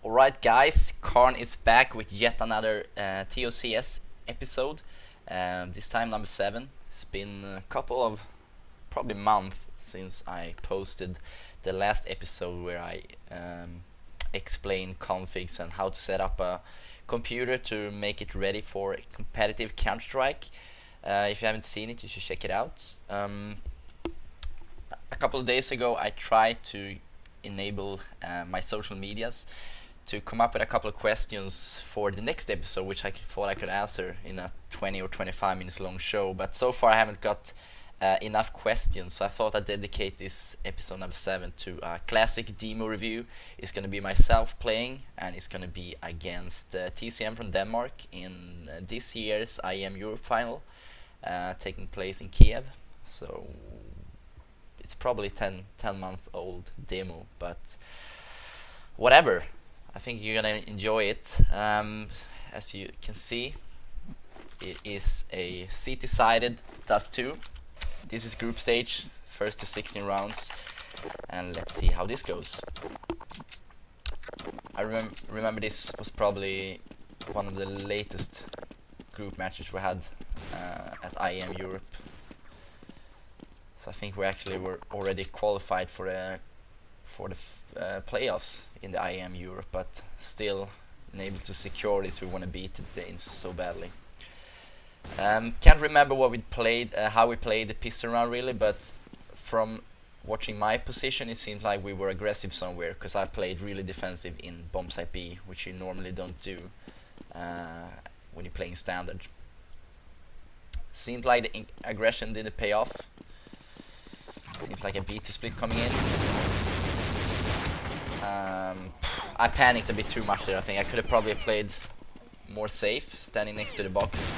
Alright guys, cArn is back with yet another ToCS episode, this time number 7. It's been a couple of probably months since I posted the last episode where I explained configs and how to set up a computer to make it ready for competitive Counter-Strike. If you haven't seen it, you should check it out. A couple of days ago I tried to enable my social medias to come up with a couple of questions for the next episode, which I thought I could answer in a 20 or 25 minutes long show, but so far I haven't got enough questions, so I thought I'd dedicate this episode number 7 to a classic demo review. It's going to be myself playing, and it's going to be against TCM from Denmark in this year's IEM Europe final, taking place in Kiev. So it's probably 10-month-old demo, but whatever. I think you're gonna enjoy it. As you can see, it is a CT-sided Dust 2. This is group stage, first to 16 rounds, and let's see how this goes. I remember this was probably one of the latest group matches we had at IEM Europe. So I think we actually were already qualified for the playoffs in the IEM Europe, but still unable to secure this. We want to beat the Danes so badly. Can't remember what we played, how we played the pistol round really, but from watching my position it seemed like we were aggressive somewhere, because I played really defensive in bombsite B, which you normally don't do when you're playing standard. Seemed like the aggression didn't pay off. Seems like a B2 split coming in. I panicked a bit too much there. I think I could have probably played more safe, standing next to the box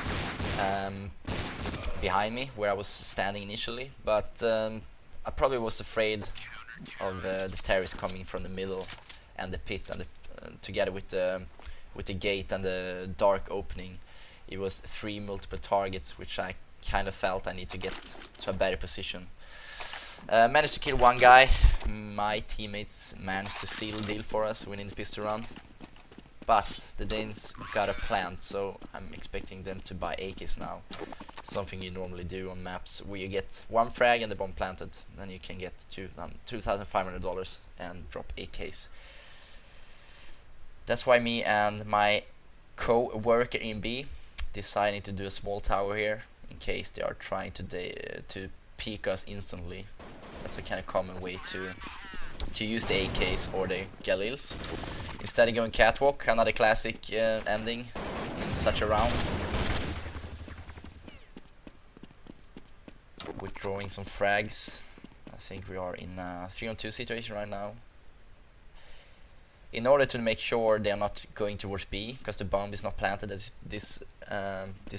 behind me where I was standing initially, but I probably was afraid of the terrorists coming from the middle and the pit, and together with the gate and the dark opening. It was 3 multiple targets, which I kind of felt I need to get to a better position. Managed to kill one guy. My teammates managed to seal the deal for us, winning the pistol round. But the Danes got a plant, so I'm expecting them to buy AKs now. Something you normally do on maps where you get 1 frag and the bomb planted. Then you can get $2,500 and drop AKs. That's why me and my co-worker in B decided to do a small tower here, in case they are trying to peek us instantly. That's a kind of common way to use the AKs or the Galils. Instead of going catwalk, another classic ending in such a round. Withdrawing some frags. I think we are in a 3-on-2 situation right now. In order to make sure they are not going towards B, because the bomb is not planted at this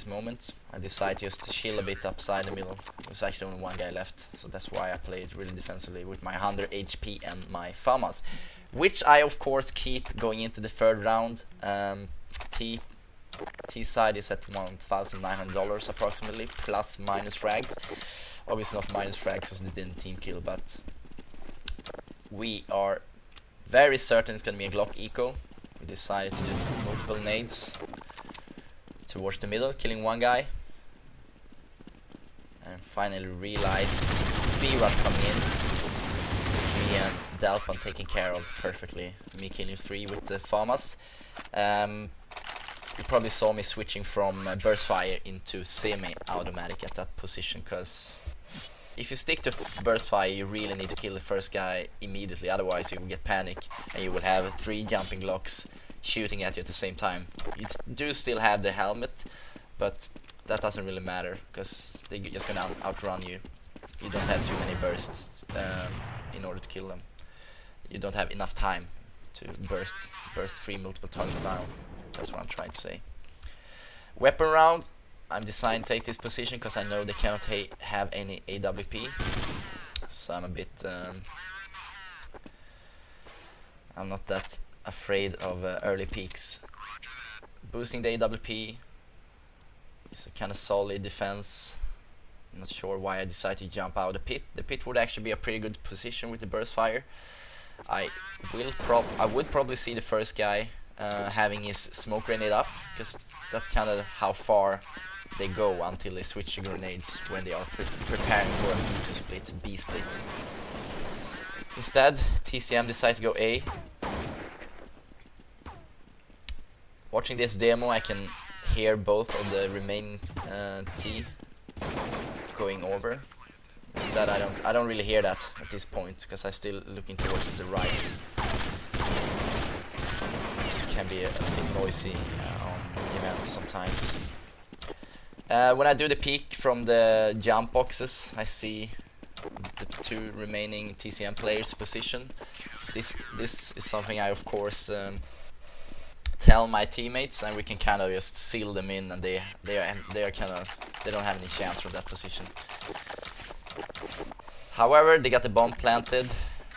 moment, I decided just to chill a bit upside the middle. There's actually only one guy left, so that's why I played really defensively with my 100 HP and my FAMAS, which I of course keep going into the 3rd round. T side is at $1,900 approximately, plus minus frags. Obviously not minus frags because they didn't team kill, but we are very certain it's going to be a Glock eco. We decided to do multiple nades towards the middle, killing one guy. And finally realized B-rush coming in. Me and Delpon taking care of perfectly. Me killing 3 with the FAMAS. You probably saw me switching from burst fire into semi-automatic at that position, because if you stick to burst fire, you really need to kill the first guy immediately, otherwise you will get panic and you will have 3 jumping locks shooting at you at the same time. You do still have the helmet, but that doesn't really matter because they're just gonna outrun you. You don't have too many bursts in order to kill them. You don't have enough time to burst 3 multiple targets down. That's what I'm trying to say. Weapon round. I'm deciding to take this position because I know they cannot have any AWP. So I'm a bit... I'm not that afraid of early peaks. Boosting the AWP is a kind of solid defense. I'm not sure why I decided to jump out of the pit. The pit would actually be a pretty good position with the burst fire. I would probably see the first guy having his smoke grenade up, because that's kind of how far they go until they switch to grenades when they are preparing for a B2 split, B split. Instead, TCM decided to go A. Watching this demo, I can hear both of the remaining T going over. Instead, I don't really hear that at this point because I'm still looking towards the right. This can be a bit noisy on events sometimes. When I do the peek from the jump boxes, I see the two remaining TCM players' position. This is something I of course tell my teammates, and we can kind of just seal them in, and they don't have any chance from that position. However, they got the bomb planted.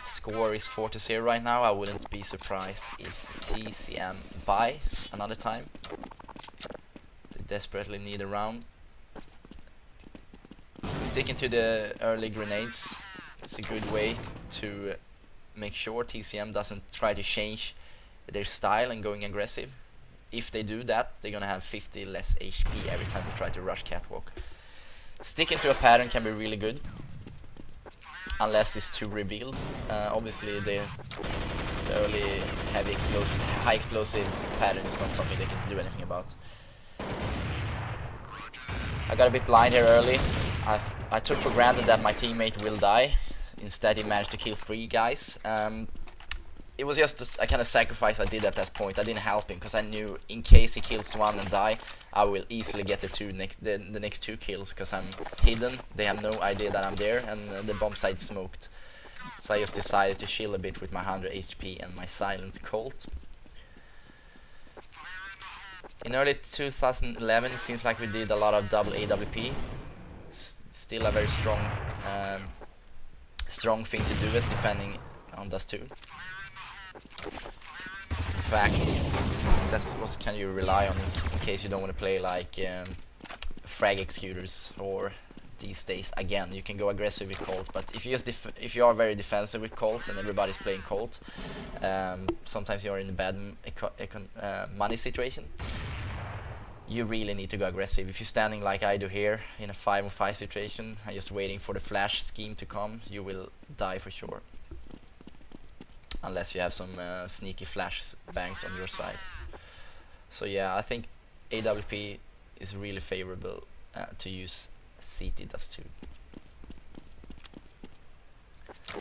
Score is 4-0 right now. I wouldn't be surprised if TCM buys another time. They desperately need a round. Sticking to the early grenades is a good way to make sure TCM doesn't try to change their style and going aggressive. If they do that, they're gonna have 50 less HP every time they try to rush catwalk. Sticking to a pattern can be really good, unless it's too revealed. Obviously the early high explosive pattern is not something they can do anything about. I got a bit blind here early. I took for granted that my teammate will die. Instead he managed to kill 3 guys. It was just a kind of sacrifice I did at that point. I didn't help him because I knew in case he kills 1 and die, I will easily get the next 2 kills because I'm hidden. They have no idea that I'm there, and the bomb site smoked. So I just decided to chill a bit with my 100 HP and my silent Colt. In early 2011, it seems like we did a lot of double AWP. Still a very strong thing to do as defending on Dust 2. In fact, that's what can you rely on in case you don't want to play like frag executors, or these days again you can go aggressive with Colts, but if you are very defensive with Colts and everybody's playing Colt, sometimes you are in a bad money situation. You really need to go aggressive. If you're standing like I do here in a 5-on-5 situation and just waiting for the flash scheme to come, you will die for sure. Unless you have some sneaky flash bangs on your side. So yeah, I think AWP is really favorable to use CT Dust 2.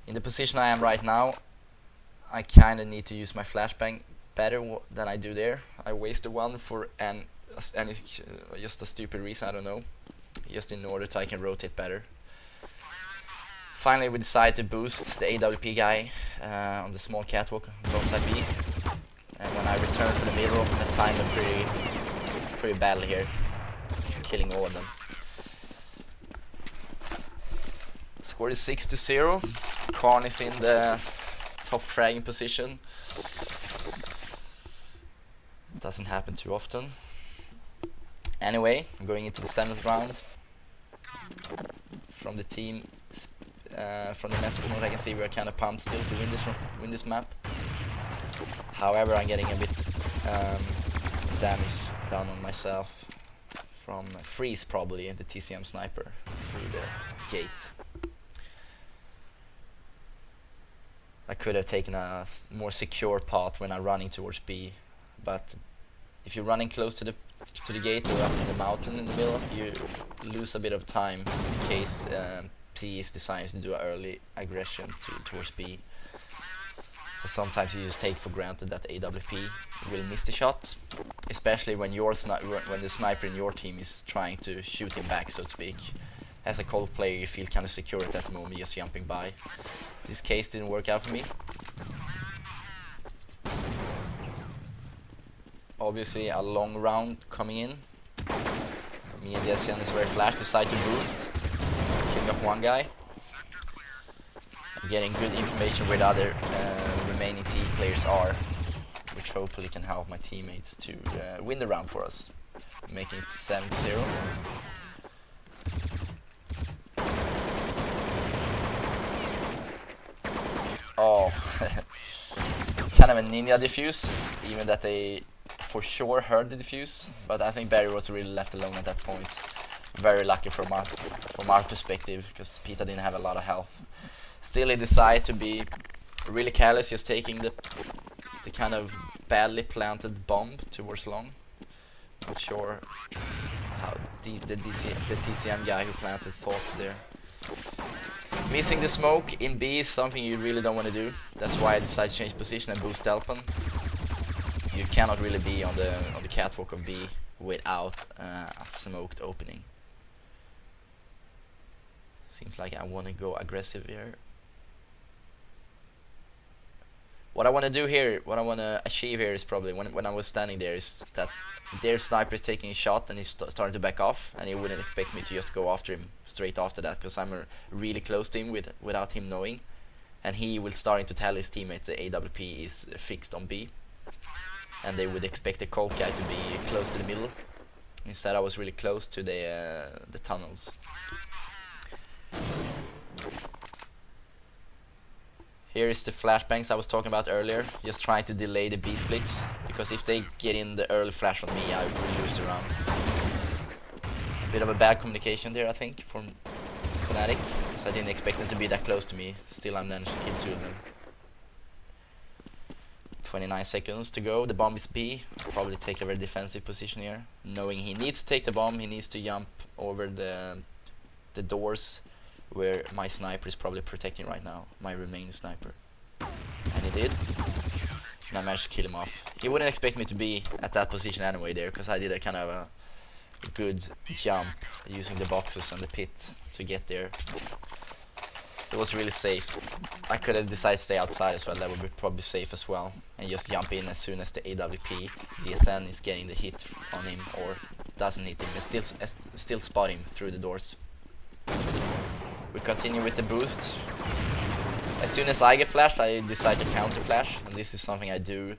In the position I am right now, I kinda need to use my flashbang better than I do there. I wasted one for just a stupid reason, I don't know. Just in order so I can rotate better. Finally we decided to boost the AWP guy on the small catwalk on bombsite B. And when I returned from the middle, I timed them pretty badly here, killing all of them. Score is 6-0. cArn is in the top fragging position. Doesn't happen too often. Anyway, I'm going into the 7th round. From the team, from the message mode, I can see we're kind of pumped still to win this map. However, I'm getting a bit damage done on myself from Freeze, probably the TCM sniper through the gate. I could have taken a more secure path when I'm running towards B, but if you're running close to the gate or up in the mountain in the middle, you lose a bit of time in case P is designed to do an early aggression towards B. So sometimes you just take for granted that AWP will miss the shot, especially when when the sniper in your team is trying to shoot him back, so to speak. As a Colt player, you feel kind of secure at that moment, just jumping by. This case didn't work out for me. obviously a long round coming in. Me and Jesse is very flash, decide to boost, killing off one guy. Getting good information where the other remaining team players are, which hopefully can help my teammates to win the round for us, making it 7-0. Oh, kind of a ninja defuse, even that they for sure heard the defuse, but I think Barry was really left alone at that point. Very lucky from our perspective, because Peter didn't have a lot of health. Still, he decided to be really careless, just taking the kind of badly planted bomb towards long. Not sure how the TCM guy who planted thought there. Missing the smoke in B is something you really don't want to do. That's why I decided to change position and boost Delpan. You cannot really be on the catwalk of B without a smoked opening. Seems like I want to go aggressive here. What I want to do here, what I want to achieve here is probably when I was standing there, is that their sniper is taking a shot and he's starting to back off, and he wouldn't expect me to just go after him straight after that, because I'm really close to him without him knowing, and he will starting to tell his teammates the AWP is fixed on B, and they would expect the Colt guy to be close to the middle. Instead, I was really close to the tunnels. Here is the flashbangs I was talking about earlier, just trying to delay the B splits, because if they get in the early flash on me, I will lose the round. A bit of a bad communication there, I think, from Fnatic, because I didn't expect them to be that close to me. Still, I managed to kill 2 of them. 29 seconds to go, the bomb is B. I'll probably take a very defensive position here. Knowing he needs to take the bomb, he needs to jump over the doors where my sniper is probably protecting right now, my remaining sniper. And he did. And I managed to kill him off. He wouldn't expect me to be at that position anyway there, because I did a kind of a good jump using the boxes and the pit to get there. So it was really safe. I could have decided to stay outside as well, that would be probably safe as well. And just jump in as soon as the AWP DSN is getting the hit on him, or doesn't hit him, but still spot him through the doors. We continue with the boost. As soon as I get flashed, I decide to counter flash, and this is something I do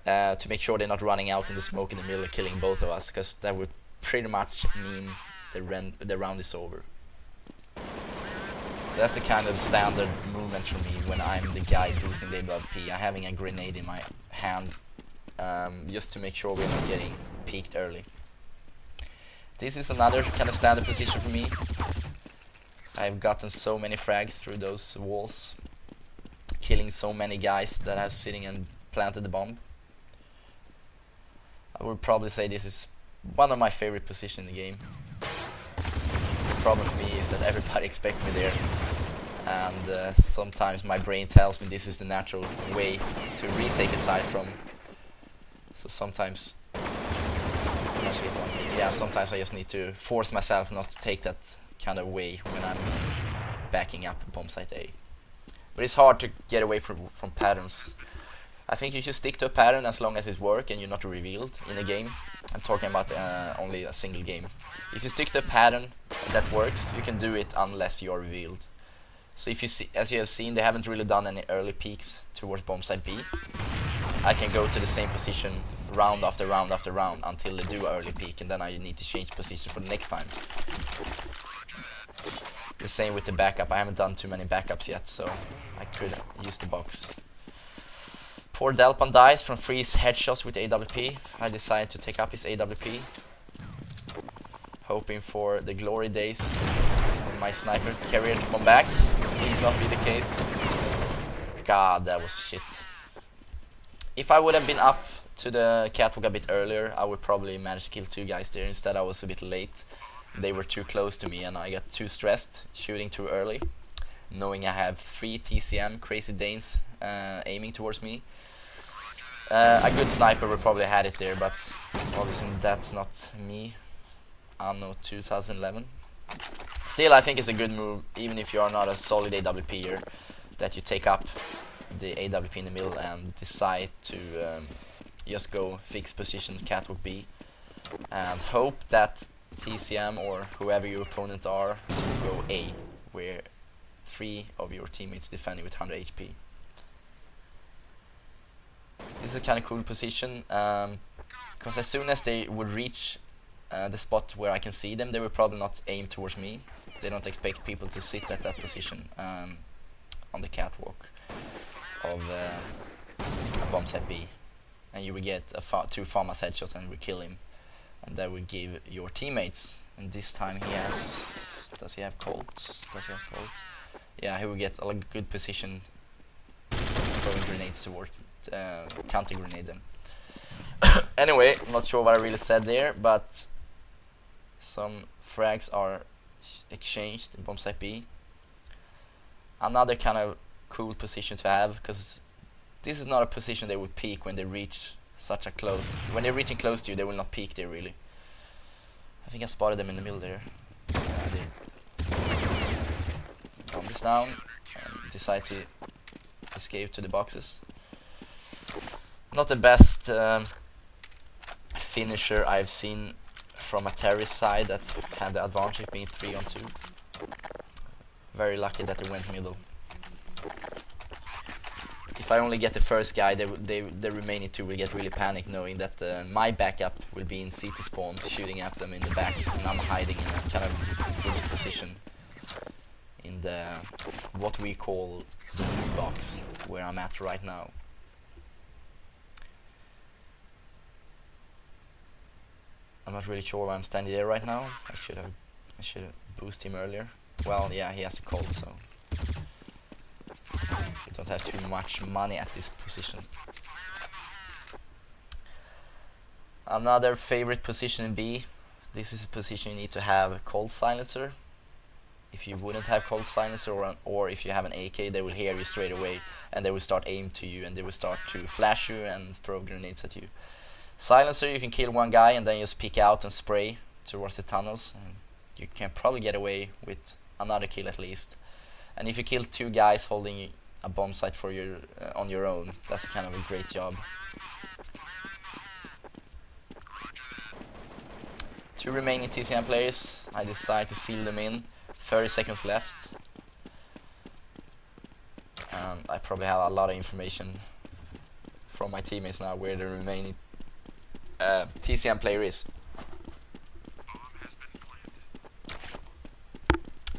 to make sure they're not running out in the smoke in the middle and killing both of us, because that would pretty much mean the round is over. So that's the kind of standard movement for me when I'm the guy boosting the AWP. I'm having a grenade in my hand, just to make sure we're not getting peeked early. This is another kind of standard position for me. I've gotten so many frags through those walls, killing so many guys that are sitting and planted the bomb. I would probably say this is one of my favorite positions in the game. The problem for me is that everybody expects me there, and sometimes my brain tells me this is the natural way to retake a side from. So sometimes, sometimes I just need to force myself not to take that kind of way when I'm backing up bombsite A. But it's hard to get away from patterns. I think you should stick to a pattern as long as it works and you're not revealed in a game. I'm talking about only a single game. If you stick to a pattern that works, you can do it unless you're revealed. So if you see, as you have seen, they haven't really done any early peaks towards bombsite B. I can go to the same position round after round after round until they do early peak, and then I need to change position for the next time. The same with the backup. I haven't done too many backups yet, so I could use the box. Poor Delpan dies from 3 headshots with AWP. I decided to take up his AWP, hoping for the glory days of my sniper carrier to come back. Seems not be the case. God, that was shit. If I would have been up to the catwalk a bit earlier, I would probably manage to kill 2 guys there. Instead, I was a bit late. They were too close to me and I got too stressed, shooting too early, knowing I have 3 TCM crazy Danes aiming towards me. A good sniper would probably had it there, but obviously that's not me anno 2011. Still, I think it's a good move, even if you are not a solid AWPer, that you take up the AWP in the middle and decide to just go fix position catwalk B and hope that TCM or whoever your opponents are to go A, where 3 of your teammates defending with 100 HP. This is a kind of cool position, because as soon as they would reach the spot where I can see them, they will probably not aim towards me. They don't expect people to sit at that position on the catwalk of bombsite B, and you will get 2 farmers headshots and you will kill him, and that will give your teammates, and this time he has, does he have Colt? Does he have Colt? Yeah, he will get a good position throwing grenades towards, counter grenade them. Anyway, I'm not sure what I really said there, but some frags are exchanged in bombsite B. Another kind of cool position to have, because this is not a position they would peek when they reach such a close. When they're reaching close to you, they will not peek there really. I think I spotted them in the middle there. Bomb this down and decide to escape to the boxes. Not the best finisher I've seen from a terrorist side that had the advantage being 3-on-2. Very lucky that they went middle. If I only get the first guy, the remaining 2 will get really panicked knowing that my backup will be in CT spawn shooting at them in the back, and I'm hiding in a kind of good position in the what we call the blue box where I'm at right now. I'm not really sure why I'm standing there right now. I should have boosted him earlier. Well, yeah, he has a cold, so we don't have too much money at this position. Another favorite position in B. This is a position you need to have a cold silencer. If you wouldn't have cold silencer, or if you have an AK, they will hear you straight away and they will start aim to you and they will start to flash you and throw grenades at you. Silencer, you can kill 1 guy and then just peek out and spray towards the tunnels, and you can probably get away with another kill at least. And if you kill 2 guys holding a bomb site for your on your own, that's kind of a great job. 2 remaining TCM players. I decide to seal them in. 30 seconds left. And I probably have a lot of information from my teammates now where the remaining TCM player is.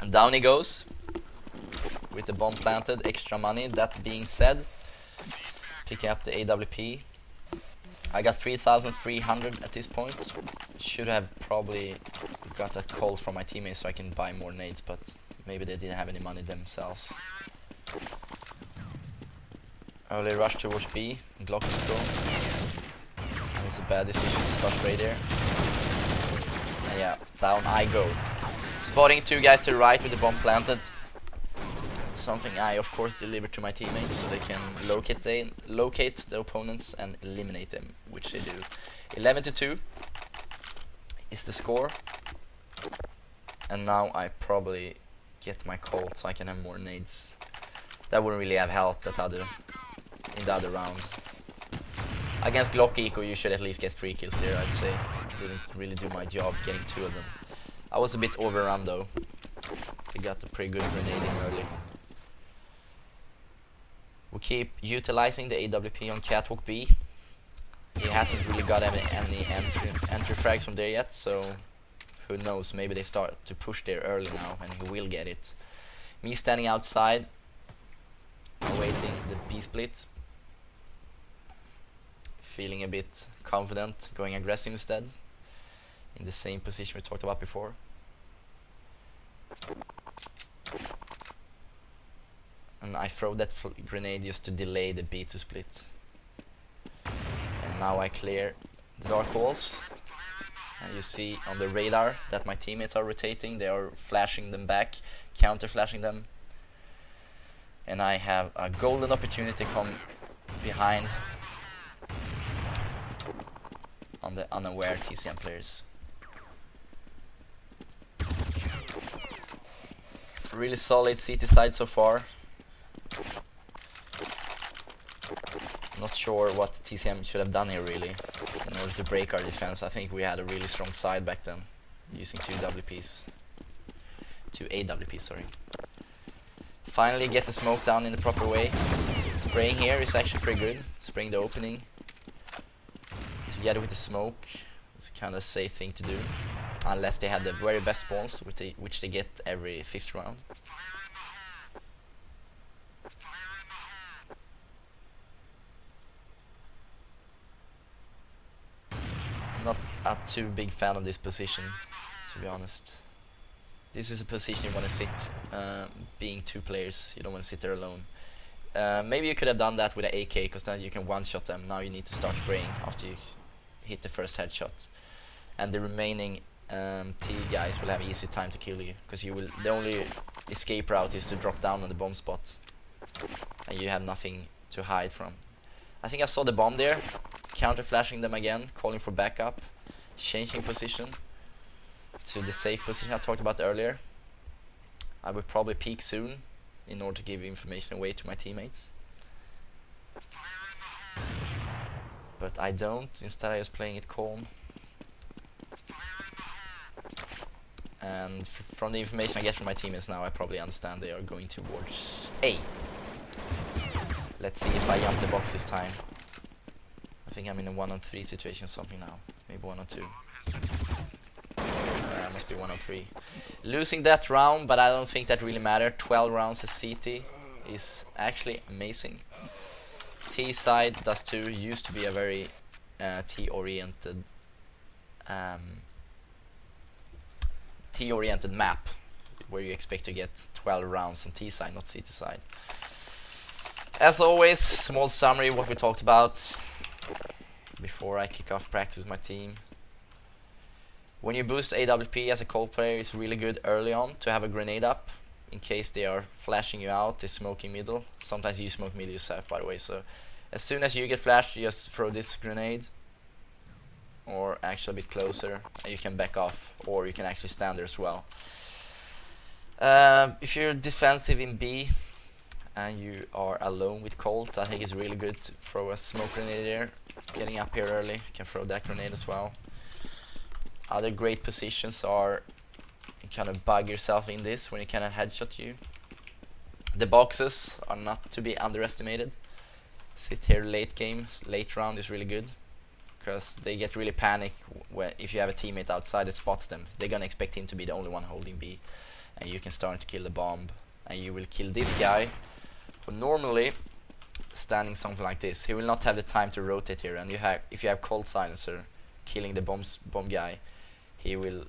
And down he goes with the bomb planted, extra money. That being said, picking up the AWP. I got 3,300 at this point. Should have probably got a call from my teammates so I can buy more nades, but maybe they didn't have any money themselves. Early rush towards B, Glock control. It's a bad decision to start spray there. And yeah, down I go. Spotting 2 guys to the right with the bomb planted. It's something I of course deliver to my teammates so they can locate the opponents and eliminate them, which they do. 11-2 is the score. And now I probably get my Colt so I can have more nades. That wouldn't really have helped in the other round. Against Glock Eco you should at least get 3 kills there, I'd say. Didn't really do my job getting 2 of them. I was a bit overrun though. We got a pretty good grenading early. We keep utilizing the AWP on catwalk B. He hasn't really got any entry frags from there yet, so who knows, maybe they start to push there early now and he will get it. Me standing outside, awaiting the B split. Feeling a bit confident, going aggressive instead, in the same position we talked about before. And I throw that grenade just to delay the B2 split. And now I clear the dark walls. And you see on the radar that my teammates are rotating, they are flashing them back, counter flashing them. And I have a golden opportunity to come behind on the unaware TCM players. Really solid CT side so far. Not sure what TCM should have done here really in order to break our defense. I think we had a really strong side back then, using 2 AWPs, sorry. Finally get the smoke down in the proper way. Spraying here is actually pretty good. Spraying the opening together with the smoke is kind of a safe thing to do, unless they have the very best spawns, which they get every 5th round. Not a too big fan of this position, to be honest. This is a position you want to sit, being 2 players. You don't want to sit there alone. Maybe you could have done that with an AK, because then you can one-shot them. Now you need to start spraying after you hit the first headshot, and the remaining T guys will have easy time to kill you, because the only escape route is to drop down on the bomb spot, and you have nothing to hide from. I think I saw the bomb there, counter flashing them again, calling for backup, changing position to the safe position I talked about earlier. I will probably peek soon in order to give information away to my teammates, but I don't. Instead I was playing it calm, and from the information I get from my teammates now, I probably understand they are going towards A. Let's see if I jump the box this time. I think I'm in a 1-on-3 situation or something now, maybe 1-on-2. Must be 1-on-3. Losing that round, but I don't think that really mattered. 12 rounds as CT is actually amazing. C side does too. Used to be a very T-oriented map, where you expect to get 12 rounds on T side, not CT side. As always, small summary of what we talked about before I kick off practice with my team. When you boost AWP as a cold player, it's really good early on to have a grenade up, in case they are flashing you out, they're smoking middle. Sometimes you smoke middle yourself, by the way, so as soon as you get flashed, you just throw this grenade, or actually a bit closer, and you can back off, or you can actually stand there as well. If you're defensive in B, and you are alone with Colt, I think it's really good to throw a smoke grenade there. Getting up here early, you can throw that grenade as well. Other great positions are, you kind of bug yourself in this when you kind of headshot you. The boxes are not to be underestimated. Sit here late game, late round is really good, because they get really panic if you have a teammate outside that spots them. They're gonna expect him to be the only one holding B, and you can start to kill the bomb, and you will kill this guy, who normally standing something like this. He will not have the time to rotate here, and if you have cold silencer killing the bomb guy, he will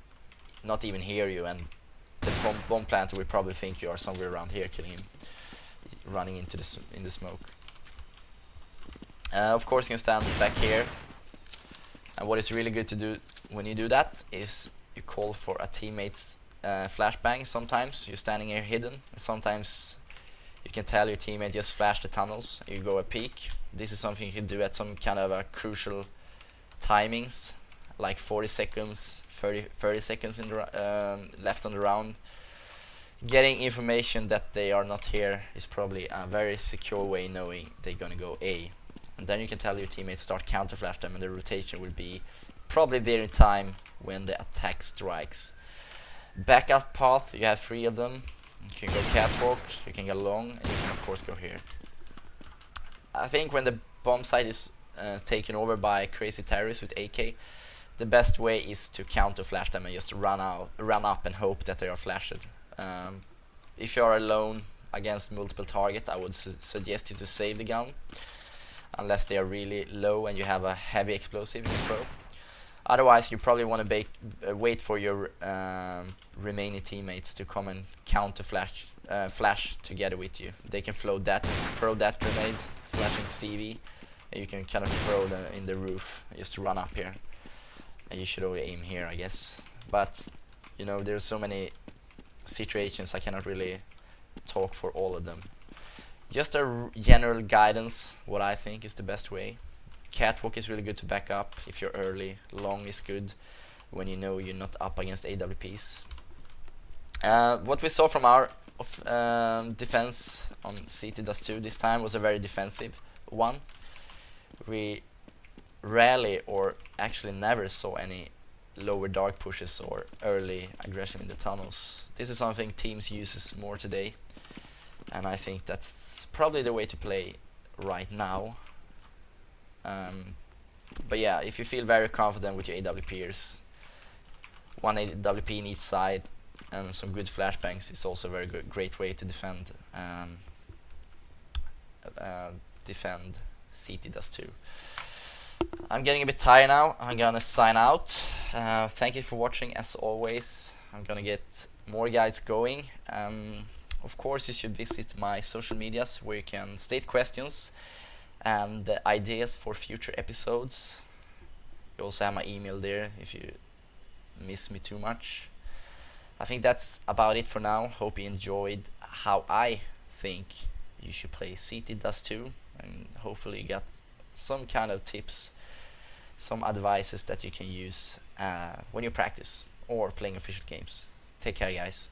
not even hear you, and the bomb planter will probably think you are somewhere around here killing him, running into in the smoke. Of course you can stand back here, and what is really good to do when you do that is you call for a teammate's flashbang. Sometimes you're standing here hidden, and sometimes you can tell your teammate just flash the tunnels and you go a peek. This is something you can do at some kind of a crucial timings, like 40 seconds, 30 seconds in the left on the round. Getting information that they are not here is probably a very secure way knowing they're gonna go A. And then you can tell your teammates start counter flash them, and the rotation will be probably there in time when the attack strikes. Backup path, you have 3 of them. You can go catwalk, you can go long, and you can of course go here. I think when the bomb site is taken over by crazy terrorists with AK, the best way is to counter flash them and just run up and hope that they are flashed. If you are alone against multiple targets, I would suggest you to save the gun, unless they are really low and you have a heavy explosive in the throw. Otherwise, you probably want to wait for your remaining teammates to come and counter flash together with you. They can throw that grenade, flashing CV, and you can kind of throw them in the roof just to run up here. And you should only aim here, I guess. But you know, there's so many situations I cannot really talk for all of them. Just a general guidance, what I think is the best way. Catwalk is really good to back up if you're early. Long is good when you know you're not up against AWPs. What we saw from our defense on CT Dust 2 this time was a very defensive one. we rarely or actually never saw any lower dark pushes or early aggression in the tunnels. This is something teams uses more today, and I think that's probably the way to play right now. But yeah, if you feel very confident with your AWPers, one AWP in each side and some good flashbangs is also a very great way to defend defend CT does too. I'm getting a bit tired now. I'm gonna sign out. Thank you for watching as always. I'm gonna get more guides going. Of course, you should visit my social medias where you can state questions and ideas for future episodes. You also have my email there if you miss me too much. I think that's about it for now. Hope you enjoyed how I think you should play CT does too, and hopefully you got some kind of tips, some advices that you can use when you practice or playing official games. Take care, guys.